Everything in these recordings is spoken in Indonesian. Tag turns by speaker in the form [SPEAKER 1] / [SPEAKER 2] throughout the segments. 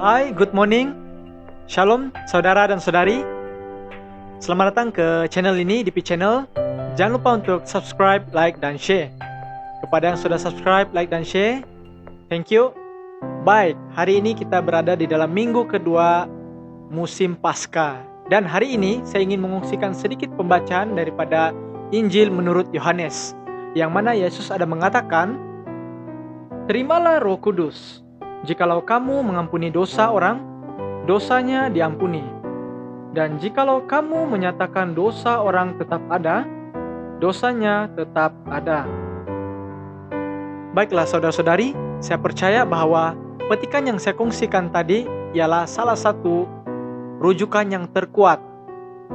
[SPEAKER 1] Hai, good morning. Shalom, saudara dan saudari. Selamat datang ke channel ini, DP Channel. Jangan lupa untuk subscribe, like, dan share. Kepada yang sudah subscribe, like, dan share, thank you. Baik, hari ini kita berada di dalam minggu kedua musim Paskah. Dan hari ini saya ingin mengungsikan sedikit pembacaan daripada Injil menurut Yohanes, yang mana Yesus ada mengatakan, "Terimalah Roh Kudus. Jikalau kamu mengampuni dosa orang, dosanya diampuni. Dan jikalau kamu menyatakan dosa orang tetap ada, dosanya tetap ada." Baiklah saudara-saudari, saya percaya bahwa petikan yang saya kongsikan tadi ialah salah satu rujukan yang terkuat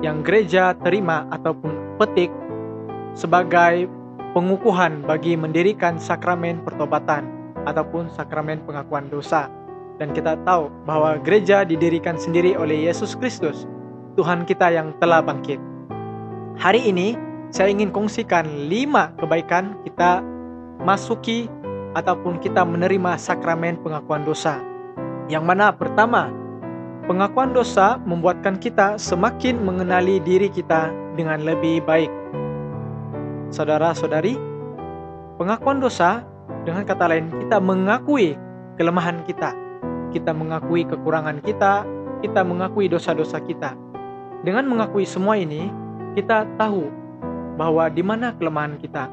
[SPEAKER 1] yang gereja terima ataupun petik sebagai pengukuhan bagi mendirikan sakramen pertobatan ataupun sakramen pengakuan dosa. Dan kita tahu bahwa gereja didirikan sendiri oleh Yesus Kristus, Tuhan kita yang telah bangkit. Hari ini saya ingin kongsikan 5 kebaikan kita masuki ataupun kita menerima sakramen pengakuan dosa. Yang mana pertama, pengakuan dosa membuatkan kita semakin mengenali diri kita dengan lebih baik. Saudara-saudari, pengakuan dosa dengan kata lain kita mengakui kelemahan kita. Kita mengakui kekurangan kita, kita mengakui dosa-dosa kita. Dengan mengakui semua ini, kita tahu bahwa di mana kelemahan kita,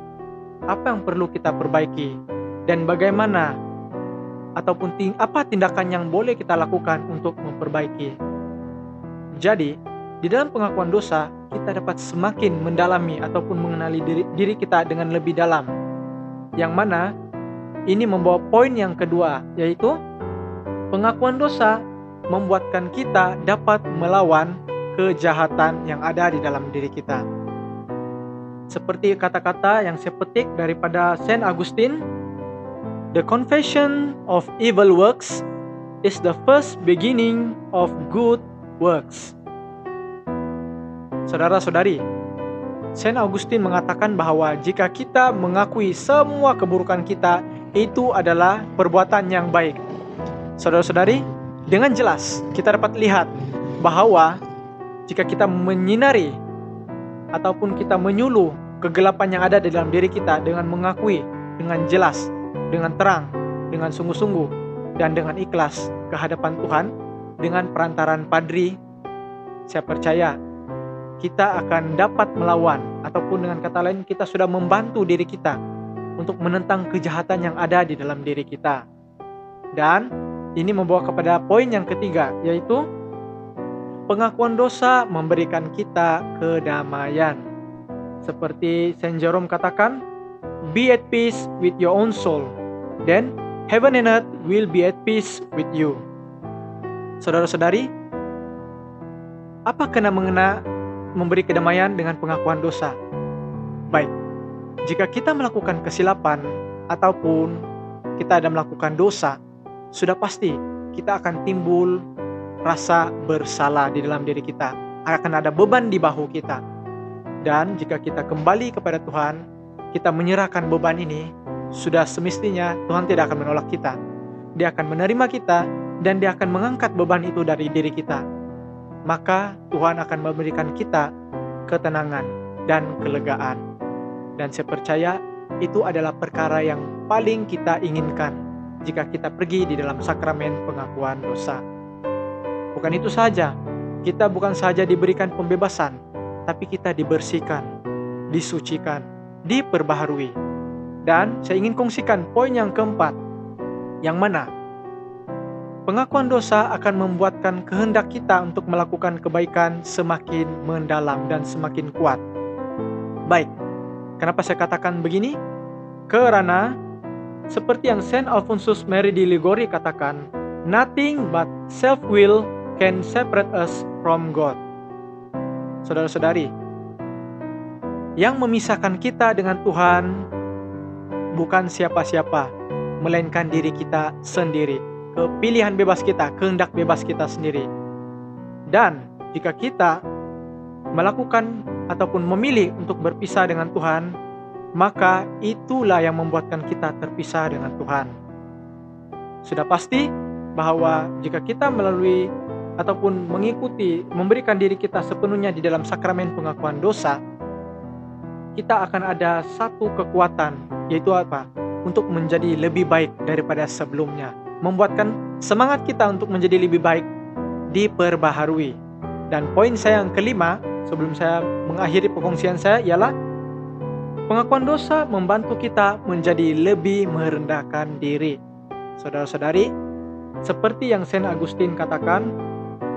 [SPEAKER 1] apa yang perlu kita perbaiki, dan bagaimana ataupun apa tindakan yang boleh kita lakukan untuk memperbaiki. Jadi, di dalam pengakuan dosa, kita dapat semakin mendalami ataupun mengenali diri kita dengan lebih dalam. Yang mana, ini membawa poin yang kedua, yaitu pengakuan dosa membuatkan kita dapat melawan kejahatan yang ada di dalam diri kita. Seperti kata-kata yang saya petik daripada Saint Augustine, "The confession of evil works is the first beginning of good works." Saudara-saudari, Saint Augustine mengatakan bahwa jika kita mengakui semua keburukan kita, itu adalah perbuatan yang baik. Saudara-saudari, dengan jelas kita dapat lihat bahwa jika kita menyinari ataupun kita menyuluh kegelapan yang ada di dalam diri kita dengan mengakui dengan jelas, dengan terang, dengan sungguh-sungguh, dan dengan ikhlas ke hadapan Tuhan, dengan perantaran padri, saya percaya kita akan dapat melawan, ataupun dengan kata lain kita sudah membantu diri kita untuk menentang kejahatan yang ada di dalam diri kita. Dan ini membawa kepada poin yang ketiga, yaitu pengakuan dosa memberikan kita kedamaian. Seperti Saint Jerome katakan, "Be at peace with your own soul, then heaven and earth will be at peace with you." Saudara-saudari, apa kena-mengena memberi kedamaian dengan pengakuan dosa? Baik, jika kita melakukan kesilapan ataupun kita ada melakukan dosa, sudah pasti kita akan timbul rasa bersalah di dalam diri kita. Akan ada beban di bahu kita. Dan jika kita kembali kepada Tuhan, kita menyerahkan beban ini, sudah semestinya Tuhan tidak akan menolak kita. Dia akan menerima kita dan Dia akan mengangkat beban itu dari diri kita. Maka Tuhan akan memberikan kita ketenangan dan kelegaan. Dan saya percaya itu adalah perkara yang paling kita inginkan jika kita pergi di dalam sakramen pengakuan dosa. Bukan itu saja, kita bukan saja diberikan pembebasan, tapi kita dibersihkan, disucikan, diperbaharui. Dan saya ingin kongsikan poin yang keempat, yang mana pengakuan dosa akan membuatkan kehendak kita untuk melakukan kebaikan semakin mendalam dan semakin kuat. Baik, kenapa saya katakan begini? Karena seperti yang Saint Alphonsus Marie de Liguori katakan, "Nothing but self-will can separate us from God." Saudara-saudari, yang memisahkan kita dengan Tuhan bukan siapa-siapa, melainkan diri kita sendiri. Pilihan bebas kita, kehendak bebas kita sendiri. Dan jika kita melakukan ataupun memilih untuk berpisah dengan Tuhan, maka itulah yang membuatkan kita terpisah dengan Tuhan. Sudah pasti bahwa jika kita melalui ataupun mengikuti, memberikan diri kita sepenuhnya di dalam sakramen pengakuan dosa, kita akan ada satu kekuatan, yaitu apa? Untuk menjadi lebih baik daripada sebelumnya. Membuatkan semangat kita untuk menjadi lebih baik diperbaharui. Dan poin saya yang kelima, sebelum saya mengakhiri perkongsian saya, ialah pengakuan dosa membantu kita menjadi lebih merendahkan diri. Saudara-saudari, seperti yang Saint Augustine katakan,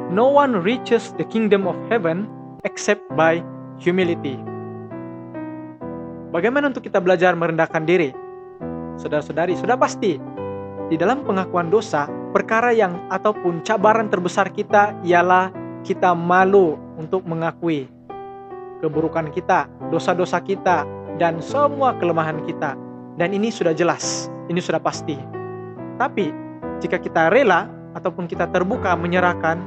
[SPEAKER 1] no one reaches the kingdom of heaven except by humility. Bagaimana untuk kita belajar merendahkan diri? Saudara-saudari, sudah pasti di dalam pengakuan dosa, perkara yang ataupun cabaran terbesar kita ialah kita malu untuk mengakui keburukan kita, dosa-dosa kita, dan semua kelemahan kita. Dan ini sudah jelas, ini sudah pasti. Tapi jika kita rela ataupun kita terbuka menyerahkan,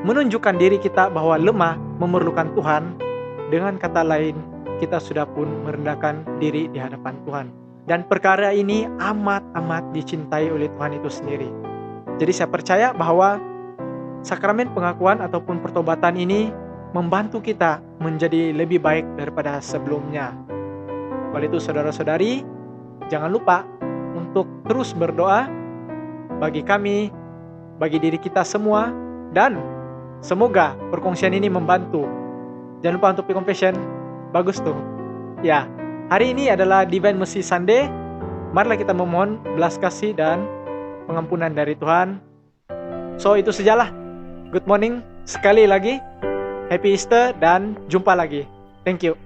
[SPEAKER 1] menunjukkan diri kita bahwa lemah, memerlukan Tuhan, dengan kata lain, kita sudah pun merendahkan diri di hadapan Tuhan. Dan perkara ini amat-amat dicintai oleh Tuhan itu sendiri. Jadi saya percaya bahwa sakramen pengakuan ataupun pertobatan ini membantu kita menjadi lebih baik daripada sebelumnya. Oleh itu saudara-saudari, jangan lupa untuk terus berdoa bagi kami, bagi diri kita semua, dan semoga perkongsian ini membantu. Jangan lupa untuk confession, bagus tuh. Ya, hari ini adalah Divine Mercy Sunday. Marilah kita memohon belas kasih dan pengampunan dari Tuhan. So itu sajalah. Good morning sekali lagi. Happy Easter dan jumpa lagi. Thank you.